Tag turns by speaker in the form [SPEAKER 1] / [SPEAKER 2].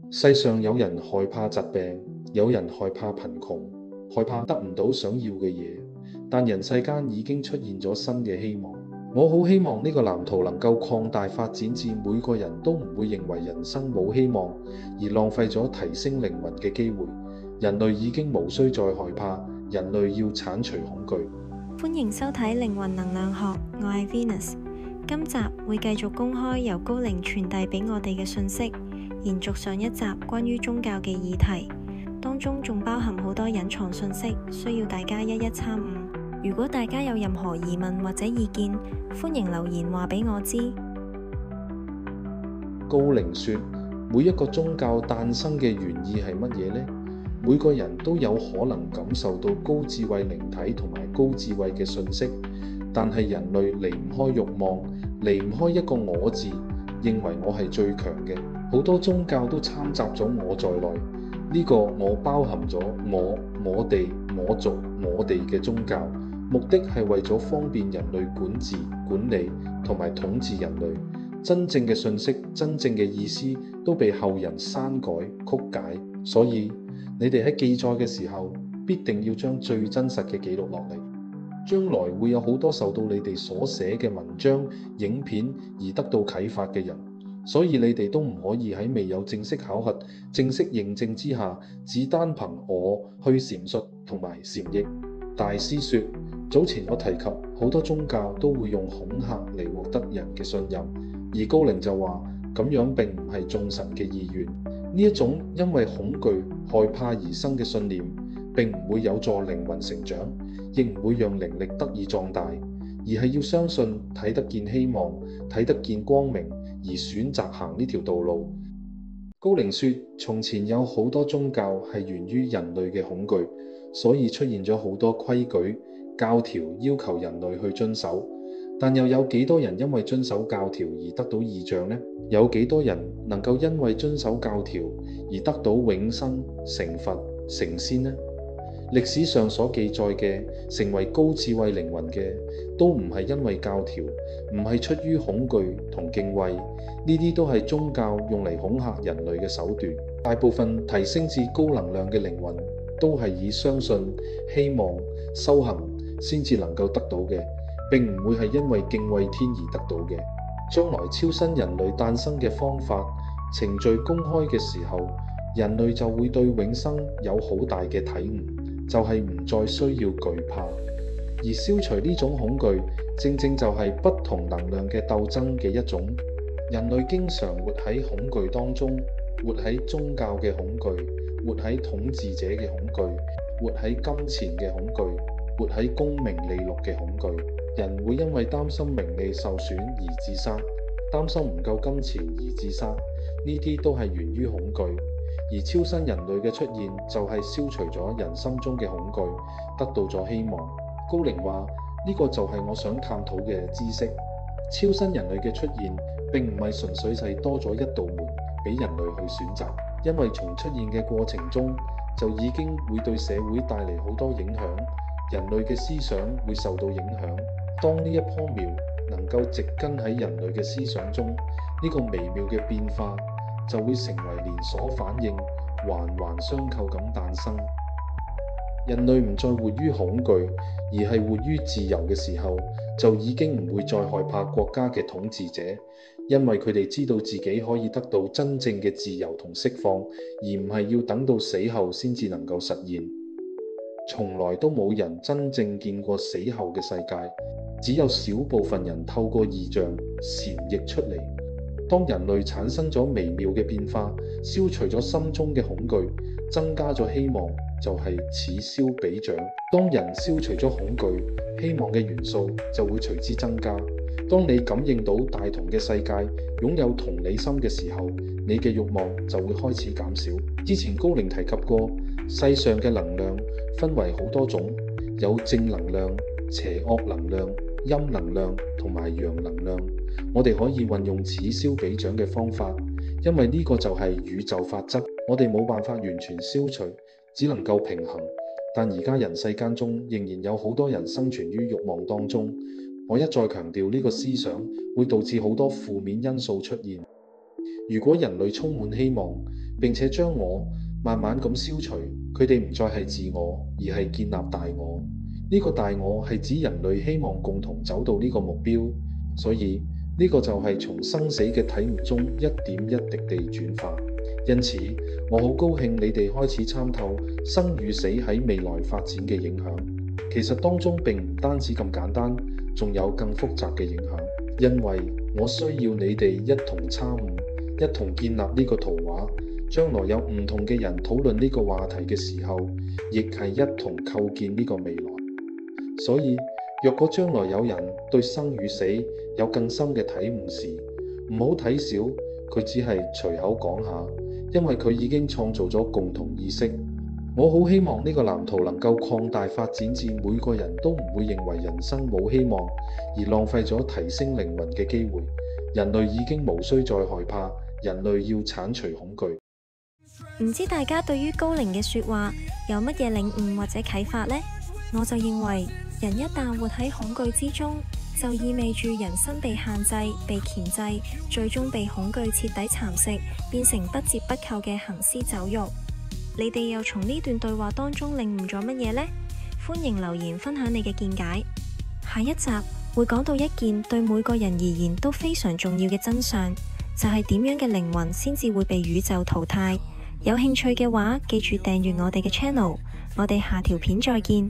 [SPEAKER 1] 世上有人害怕疾病，有人害怕貧窮，害怕得唔到想要嘅嘢，但人世間已經出現咗新嘅希望。我好希望呢個藍圖能夠擴大發展至每個人都唔會認為人生冇希望，而浪費咗提升靈魂嘅機會。人類已經無需再害怕，人類要剷除恐懼。
[SPEAKER 2] 歡迎收睇靈魂能量學，我係 Venus。今集會繼續公開由高靈傳遞俾我哋嘅信息，延續上一集關於宗教嘅議題，當中仲包含好多隱藏信息，需要大家一一參悟。如果大家有任何疑問或者意見，歡迎留言話俾我知。
[SPEAKER 1] 高靈說，每一個宗教誕生嘅原意係乜嘢呢？每個人都有可能感受到高智慧靈體同埋高智慧嘅信息，但係人類離唔開慾望，離唔開一個我字，認為我係最強嘅。好多宗教都摻雜咗我在內，呢個我包含咗我哋、我族、我哋嘅宗教，目的係為咗方便人類管治、管理同埋統治人類。真正嘅信息、真正嘅意思都被後人刪改、曲解，所以你哋喺記載嘅時候，必定要將最真實嘅記錄落嚟。將來會有好多受到你哋所寫嘅文章、影片而得到啟發嘅人，所以你哋都唔可以喺未有正式考核、正式認證之下，只單憑我去闡述同埋闡譯。大師說，早前我提及好多宗教都會用恐嚇嚟獲得人嘅信任，而高靈就話咁樣並唔係眾神嘅意願。呢一種因為恐懼、害怕而生嘅信念，並唔會有助靈魂成長，亦唔會讓靈力得以壯大，而係要相信睇得見希望、睇得見光明，而選擇行呢條道路。高靈說，從前有好多宗教係源於人類嘅恐懼，所以出現咗好多規矩、教條要求人類去遵守。但又有幾多人因為遵守教條而得到異象呢？有幾多人能夠因為遵守教條而得到永生、成佛、成仙呢？歷史上所記載嘅成為高智慧靈魂嘅，都唔係因為教條，唔係出於恐懼同敬畏，呢啲都係宗教用嚟恐嚇人類嘅手段。大部分提升至高能量嘅靈魂，都係以相信、希望、修行先至能夠得到嘅，並唔會係因為敬畏天而得到嘅。將來超新人類誕生嘅方法、程序公開嘅時候，人類就會對永生有好大嘅體悟，就係唔再需要懼怕。而消除呢種恐懼，正正就係不同能量嘅鬥爭嘅一種。人類經常活喺恐懼當中，活喺宗教嘅恐懼，活喺統治者嘅恐懼，活喺金錢嘅恐懼，活喺功名利祿嘅恐懼。人會因為擔心名利受損而自殺，擔心唔夠金錢而自殺，呢啲都係源於恐懼。而超新人類嘅出現就係消除咗人心中嘅恐懼，得到咗希望。高靈話呢個就係我想探討嘅知識。超新人類嘅出現並唔係純粹係多咗一道門俾人類去選擇，因為從出現嘅過程中就已經會對社會帶嚟好多影響，人類嘅思想會受到影響。當呢一棵苗能夠植根喺人類嘅思想中，呢個微妙嘅變化就會成為連鎖反應，環環相扣咁誕生。人類唔再活於恐懼，而係活於自由嘅時候，就已經唔會再害怕國家嘅統治者，因為佢哋知道自己可以得到真正嘅自由同釋放，而唔係要等到死後先至能夠實現。從來都冇人真正見過死後嘅世界，只有少部分人透過異象潛譯出嚟。當人類產生咗微妙嘅變化，消除咗心中嘅恐懼，增加咗希望，就係此消彼長。當人消除咗恐懼，希望嘅元素就會隨之增加。當你感應到大同嘅世界擁有同理心嘅時候，你嘅慾望就會開始減少。之前高靈提及過，世上嘅能量分為好多種，有正能量、邪惡能量、陰能量同埋陽能量。我哋可以運用此消彼長嘅方法，因為呢個就係宇宙法則。我哋冇辦法完全消除，只能夠平衡。但而家人世間中仍然有好多人生存於慾望當中。我一再強調，呢個思想會導致好多負面因素出現。如果人類充滿希望，並且將我慢慢咁消除。佢哋唔再係自我，而係建立大我。呢個大我係指人類希望共同走到呢個目標，所以呢個就係從生死嘅體悟中一點一滴地轉化。因此，我好高興你哋開始參透生與死喺未來發展嘅影響。其實當中並唔單止咁簡單，仲有更複雜嘅影響。因為我需要你哋一同參悟，一同建立呢個圖畫。將來有唔同嘅人討論呢個話題嘅時候，亦係一同構建呢個未來。所以，若果將來有人對生與死有更深嘅體悟時，唔好睇小佢，只係隨口講下，因為佢已經創造咗共同意識。我好希望呢個藍圖能夠擴大發展至每個人都唔會認為人生冇希望，而浪費咗提升靈魂嘅機會。人類已經無需再害怕，人類要剷除恐懼。
[SPEAKER 2] 唔知大家對於高靈嘅說話有乜嘢領悟或者啟發呢？我就認為，人一旦活喺恐懼之中，就意味住人生被限制、被鉗制，最終被恐懼徹底蠶食，變成不折不扣嘅行屍走肉。你哋又從呢段對話當中領悟咗乜嘢呢？歡迎留言分享你嘅見解。下一集會講到一件對每個人而言都非常重要嘅真相，就係點樣嘅靈魂先至會被宇宙淘汰。有興趣嘅話，記住訂閱我哋嘅 channel。我哋下條片再見。